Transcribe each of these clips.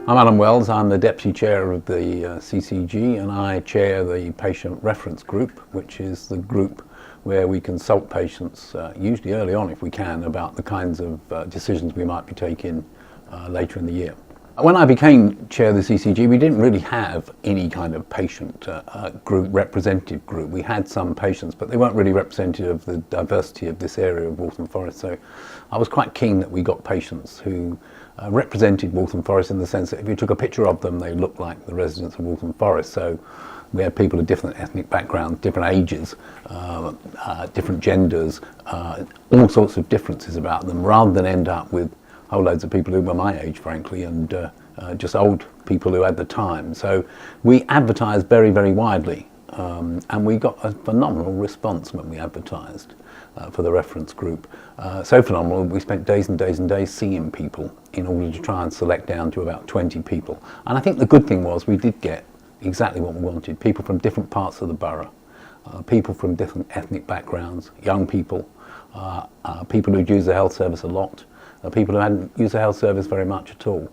I'm Alan Wells, I'm the Deputy Chair of the CCG, and I chair the Patient Reference Group, which is the group where we consult patients, usually early on if we can, about the kinds of decisions we might be taking later in the year. When I became chair of the CCG, we didn't really have any kind of patient representative group. We had some patients, but they weren't really representative of the diversity of this area of Waltham Forest. So I was quite keen that we got patients who represented Waltham Forest in the sense that if you took a picture of them, they looked like the residents of Waltham Forest. So we had people of different ethnic backgrounds, different ages, different genders, all sorts of differences about them, rather than end up with whole loads of people who were my age, frankly, and just old people who had the time. So we advertised very, very widely, and we got a phenomenal response when we advertised for the reference group. So phenomenal, we spent days and days and days seeing people in order to try and select down to about 20 people. And I think the good thing was we did get exactly what we wanted, people from different parts of the borough, people from different ethnic backgrounds, young people, people who'd used the health service a lot, people who hadn't used the health service very much at all.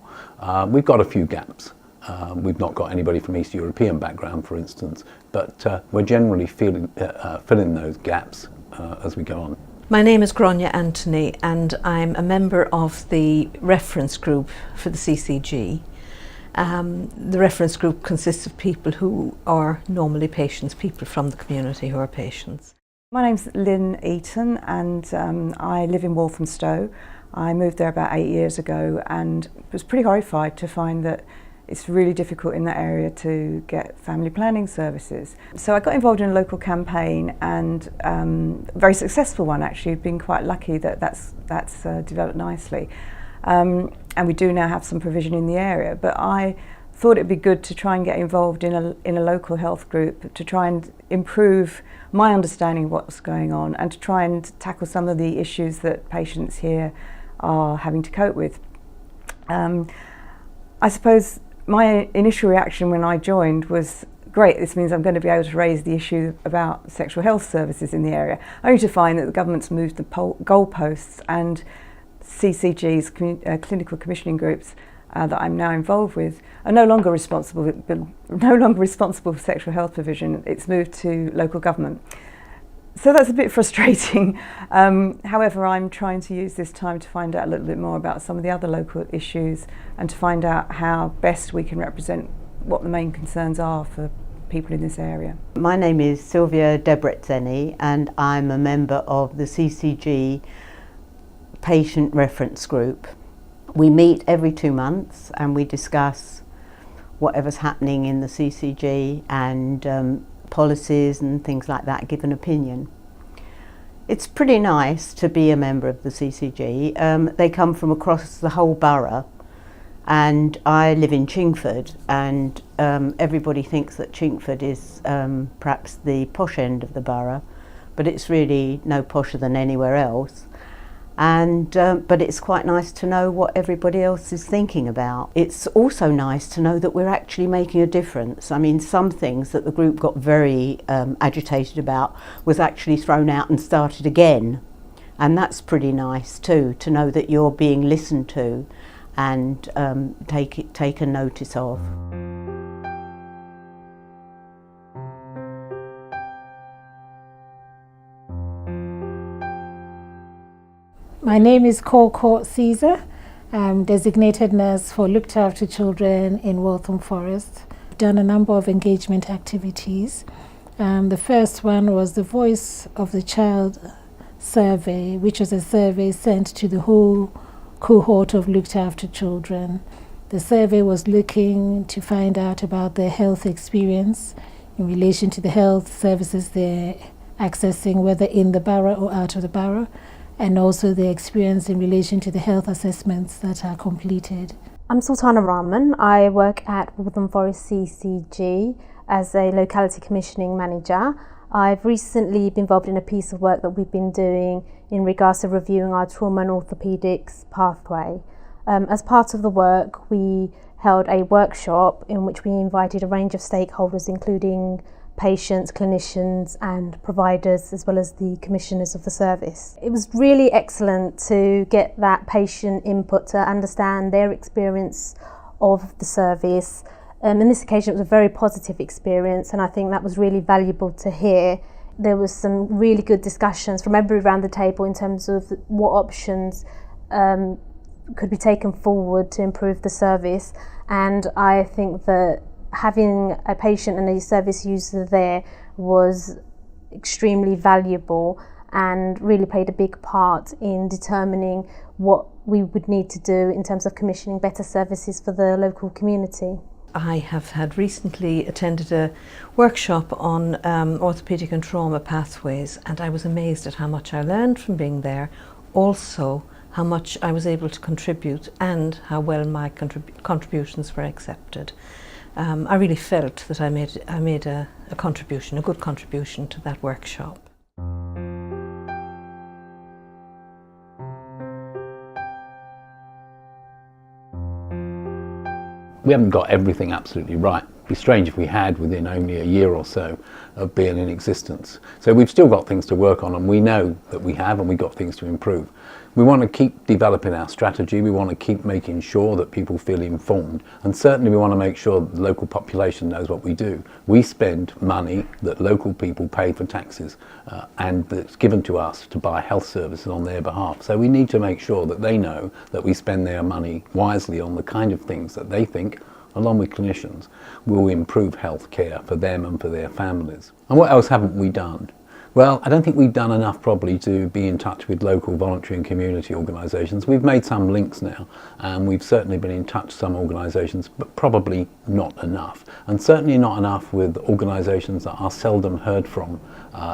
We've got a few gaps. We've not got anybody from East European background, for instance, but we're generally filling those gaps as we go on. My name is Grania Anthony, and I'm a member of the reference group for the CCG. The reference group consists of people who are normally patients, people from the community who are patients. My name's Lynn Eaton, and I live in Walthamstow. I moved there about 8 years ago and was pretty horrified to find that it's really difficult in that area to get family planning services. So I got involved in a local campaign, and a very successful one actually. Been quite lucky that that's developed nicely. And we do now have some provision in the area, but I thought it'd be good to try and get involved in a local health group to try and improve my understanding of what's going on and to try and tackle some of the issues that patients here are having to cope with. I suppose my initial reaction when I joined was, great, this means I'm going to be able to raise the issue about sexual health services in the area, only to find that the government's moved the goalposts, and CCG's clinical commissioning groups that I'm now involved with are no longer responsible for sexual health provision. It's moved to local government. So that's a bit frustrating. However, I'm trying to use this time to find out a little bit more about some of the other local issues and to find out how best we can represent what the main concerns are for people in this area. My name is Sylvia Debretzeni, and I'm a member of the CCG Patient Reference Group. We meet every 2 months and we discuss whatever's happening in the CCG and policies and things like that, give an opinion. It's pretty nice to be a member of the CCG. They come from across the whole borough, and I live in Chingford, and everybody thinks that Chingford is perhaps the posh end of the borough, but it's really no posher than anywhere else. And but it's quite nice to know what everybody else is thinking about. It's also nice to know that we're actually making a difference. I mean, some things that the group got very agitated about was actually thrown out and started again, and that's pretty nice too, to know that you're being listened to and taken notice of. My name is Coco Caesar. I'm designated nurse for looked after children in Waltham Forest. I've done a number of engagement activities. The first one was the Voice of the Child survey, which was a survey sent to the whole cohort of looked after children. The survey was looking to find out about their health experience in relation to the health services they're accessing, whether in the borough or out of the borough, and also the experience in relation to the health assessments that are completed. I'm Sultana Rahman. I work at Waltham Forest CCG as a locality commissioning manager. I've recently been involved in a piece of work that we've been doing in regards to reviewing our trauma and orthopaedics pathway. As part of the work, we held a workshop in which we invited a range of stakeholders, including patients, clinicians and providers, as well as the commissioners of the service. It was really excellent to get that patient input, to understand their experience of the service. On this occasion it was a very positive experience, and I think that was really valuable to hear. There was some really good discussions from everybody around the table in terms of what options could be taken forward to improve the service, and I think that having a patient and a service user there was extremely valuable and really played a big part in determining what we would need to do in terms of commissioning better services for the local community. I have had recently attended a workshop on orthopaedic and trauma pathways, and I was amazed at how much I learned from being there, also how much I was able to contribute and how well my contributions were accepted. I really felt that I made a contribution, a good contribution to that workshop. We haven't got everything absolutely right. It'd be strange if we had within only a year or so of being in existence. So we've still got things to work on, and we know that we have, and we've got things to improve. We want to keep developing our strategy. We want to keep making sure that people feel informed, and certainly we want to make sure that the local population knows what we do. We spend money that local people pay for taxes and that's given to us to buy health services on their behalf. So we need to make sure that they know that we spend their money wisely on the kind of things that they think, along with clinicians, will improve health care for them and for their families. And what else haven't we done? Well, I don't think we've done enough probably to be in touch with local voluntary and community organisations. We've made some links now, and we've certainly been in touch with some organisations, but probably not enough. And certainly not enough with organisations that are seldom heard from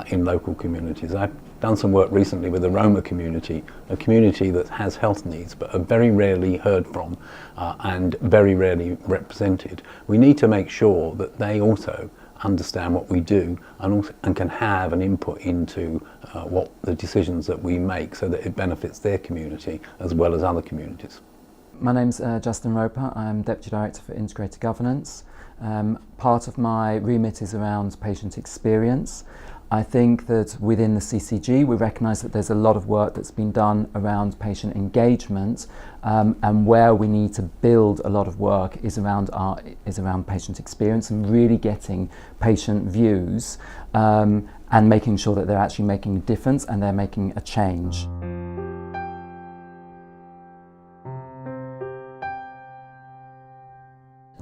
in local communities. I've done some work recently with the Roma community, a community that has health needs but are very rarely heard from and very rarely represented. We need to make sure that they also understand what we do and can have an input into what the decisions that we make, so that it benefits their community as well as other communities. My name's Justin Roper. I'm Deputy Director for Integrated Governance. Part of my remit is around patient experience. I think that within the CCG we recognise that there's a lot of work that's been done around patient engagement, and where we need to build a lot of work is around patient experience and really getting patient views and making sure that they're actually making a difference and they're making a change.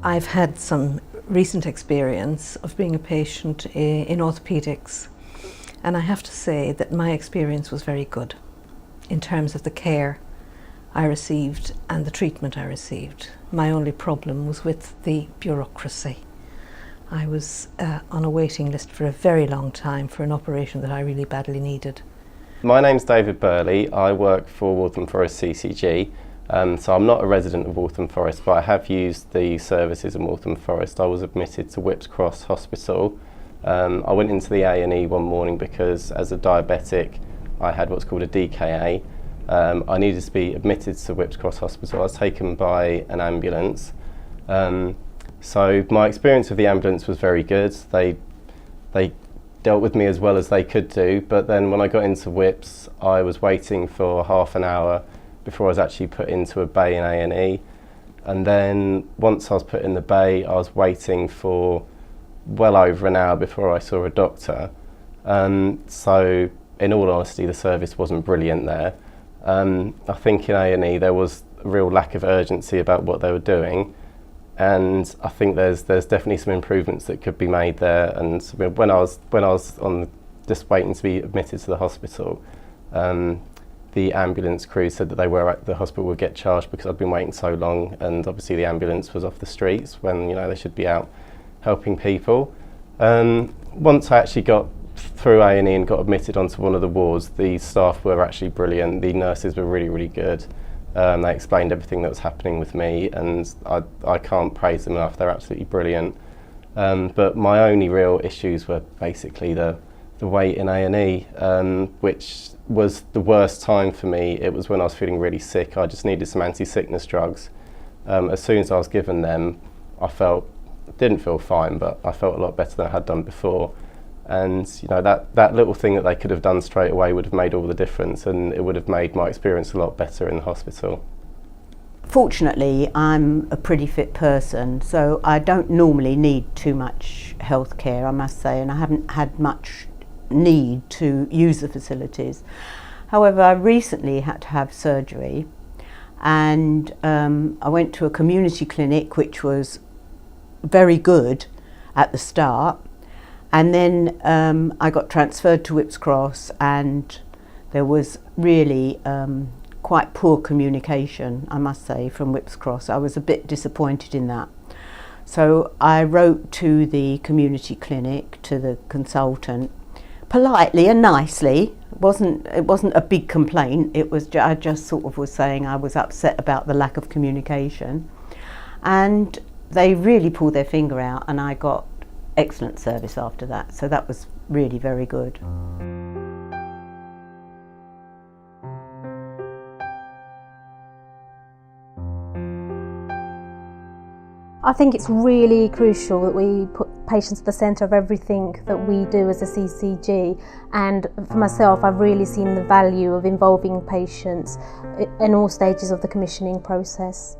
I've had some recent experience of being a patient in orthopaedics, and I have to say that my experience was very good in terms of the care I received and the treatment I received. My only problem was with the bureaucracy. I was on a waiting list for a very long time for an operation that I really badly needed. My name's David Burley. I work for Waltham Forest CCG. So I'm not a resident of Waltham Forest, but I have used the services in Waltham Forest. I was admitted to Whipps Cross Hospital. I went into the A&E one morning because as a diabetic I had what's called a DKA. I needed to be admitted to Whipps Cross Hospital. I was taken by an ambulance. So my experience with the ambulance was very good. They dealt with me as well as they could do, but then when I got into Whipps I was waiting for half an hour before I was actually put into a bay in A&E, and then once I was put in the bay I was waiting for well over an hour before I saw a doctor. So in all honesty the service wasn't brilliant there. I think in A&E there was a real lack of urgency about what they were doing, and I think there's definitely some improvements that could be made there. And when I was on just waiting to be admitted to the hospital, the ambulance crew said that the hospital would get charged because I'd been waiting so long, and obviously the ambulance was off the streets when they should be out helping people. Once I actually got through A&E and got admitted onto one of the wards, the staff were actually brilliant. The nurses were really, really good. They explained everything that was happening with me, and I can't praise them enough. They're absolutely brilliant. But my only real issues were basically the wait in A&E, which was the worst time for me. It was when I was feeling really sick. I just needed some anti-sickness drugs. As soon as I was given them, I didn't feel fine, but I felt a lot better than I had done before. And that little thing that they could have done straight away would have made all the difference, and it would have made my experience a lot better in the hospital. Fortunately, I'm a pretty fit person, so I don't normally need too much health care, I must say, and I haven't had much need to use the facilities. However, I recently had to have surgery, and I went to a community clinic which was very good at the start, and then I got transferred to Whipps Cross, and there was really quite poor communication, I must say, from Whipps Cross. I was a bit disappointed in that. So I wrote to the community clinic, to the consultant, politely and nicely. It wasn't a big complaint. It was I just sort of was saying I was upset about the lack of communication, and they really pulled their finger out, and I got excellent service after that. So that was really very good. I think it's really crucial that we put patients at the centre of everything that we do as a CCG, and for myself I've really seen the value of involving patients in all stages of the commissioning process.